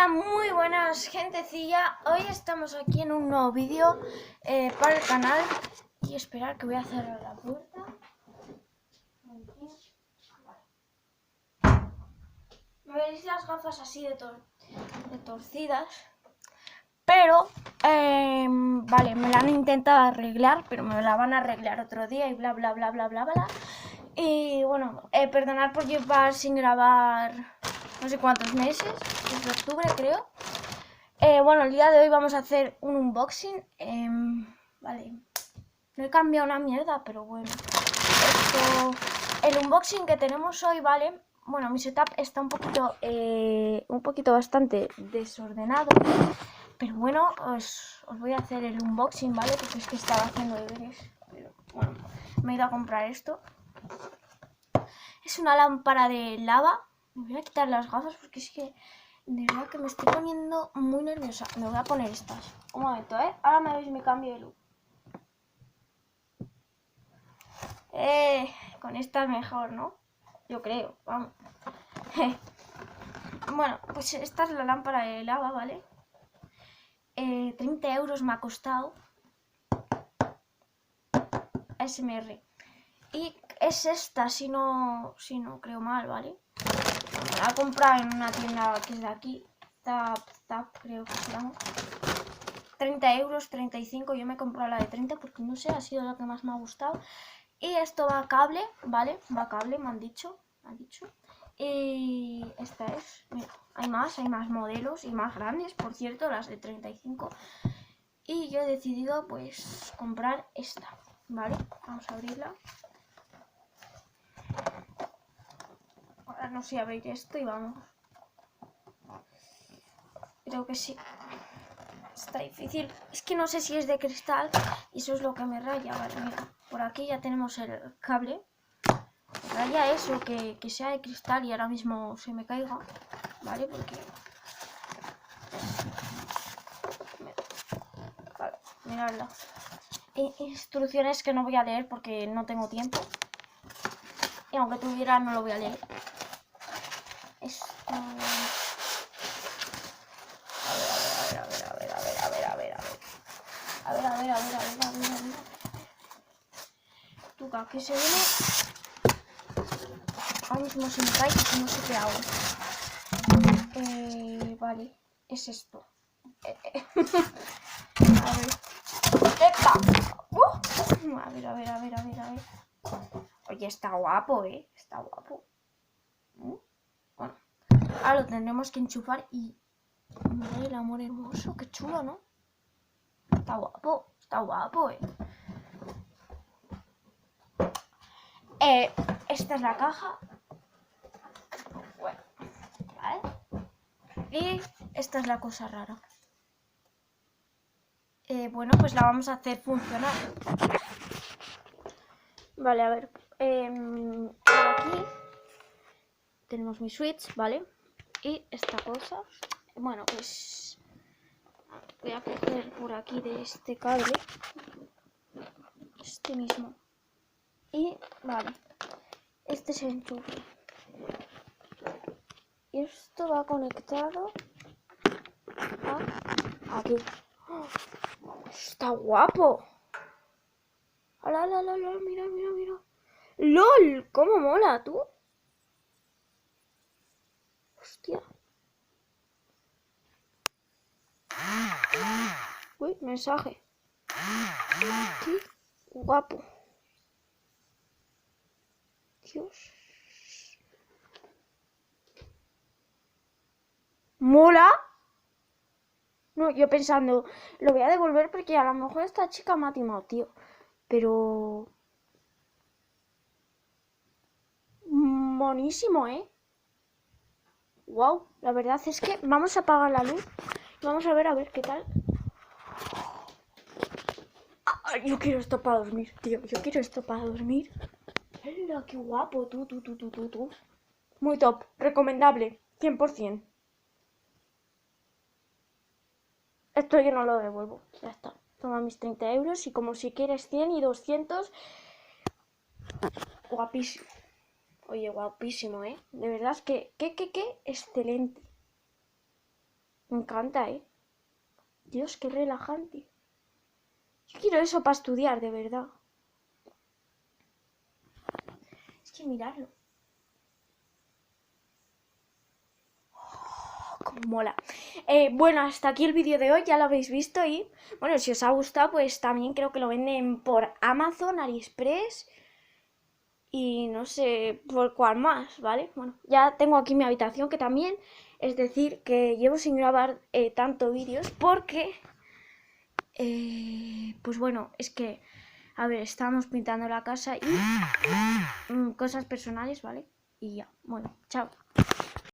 Hola, muy buenas gentecilla. Hoy estamos aquí en un nuevo vídeo para el canal. Y esperar que voy a cerrar la puerta. Me veréis las gafas así de torcidas. Pero, vale, me la han intentado arreglar, pero me la van a arreglar otro día y bla, bla, bla, bla, bla, bla. Y bueno, perdonad por llevar sin grabar no sé cuántos meses, desde octubre creo. Bueno, el día de hoy vamos a hacer un unboxing. Vale, no he cambiado una mierda, pero bueno. El unboxing que tenemos hoy, ¿vale? Bueno, mi setup está un poquito bastante desordenado. Pero bueno, os voy a hacer el unboxing, ¿vale? Porque es que estaba haciendo deberes. Pero bueno, me he ido a comprar esto. Es una lámpara de lava. Me voy a quitar las gafas porque es que de verdad que me estoy poniendo muy nerviosa. Me voy a poner estas. Un momento, ¿eh? Ahora me veis mi cambio de look. Con esta es mejor, ¿no? Yo creo, vamos. Bueno, pues esta es la lámpara de lava, ¿vale? 30 euros me ha costado. ASMR. Y es esta, si no creo mal, ¿vale? Me la he comprado en una tienda que es de aquí. Tap, creo que se llama. 30 euros, 35. Yo me he comprado la de 30 porque no sé, ha sido la que más me ha gustado. Y esto va a cable, ¿vale? Va a cable, me han dicho. Y esta es, mira, hay más modelos y más grandes, por cierto, las de 35. Y yo he decidido pues comprar esta, ¿vale? Vamos a abrirla. Ahora no sé abrir esto y vamos. Creo que sí. Está difícil. Es que no sé si es de cristal y eso es lo que me raya. Vale, mira, por aquí ya tenemos el cable. Me raya eso, que sea de cristal y ahora mismo se me caiga. Vale, porque... Vale, miradla. Instrucciones que no voy a leer porque no tengo tiempo. Y aunque tuviera, no lo voy a leer. Esto... A ver. Tuca, que se viene. Ahora mismo se me cae y no sé qué hago. Vale, es esto. A ver. ¡Epa! A ver. Oye, está guapo, Está guapo. Bueno, ahora lo tendremos que enchufar y... Mira el amor hermoso, qué chulo, ¿no? Está guapo, Esta es la caja. Bueno, ¿vale? Y esta es la cosa rara. Bueno, pues la vamos a hacer funcionar. Vale, a ver. Por aquí tenemos mi switch, ¿vale? Y esta cosa. Bueno, pues voy a coger por aquí de este cable. Este mismo. Y, vale. Este se enchufa. Y esto va conectado a aquí. ¡Oh! Está guapo. ¡Hala! Mira. ¡Lol! ¿Cómo mola, tú? Hostia. Uy, mensaje. Qué guapo. Dios. ¿Mola? No, yo pensando, lo voy a devolver porque a lo mejor esta chica me ha timado, tío. Pero... monísimo, Wow, la verdad es que vamos a apagar la luz. Vamos a ver qué tal. Ay, yo quiero esto para dormir, tío. Yo quiero esto para dormir. ¡Hala, qué guapo! Tú. Muy top. Recomendable. 100%. Esto yo no lo devuelvo. Ya está. Toma mis 30 euros y como si quieres 100 y 200. Guapísimo. Oye, guapísimo, De verdad es que... ¿Qué? Excelente. Me encanta, ¿eh? Dios, qué relajante. Yo quiero eso para estudiar, de verdad. Es que mirarlo. Como mola. Bueno, hasta aquí el vídeo de hoy, ya lo habéis visto y bueno, si os ha gustado, pues también creo que lo venden por Amazon, AliExpress y no sé por cuál más, ¿vale? Bueno, ya tengo aquí mi habitación que también, es decir, que llevo sin grabar tanto vídeos porque, pues bueno, es que, a ver, estábamos pintando la casa y cosas personales, ¿vale? Y ya, bueno, chao.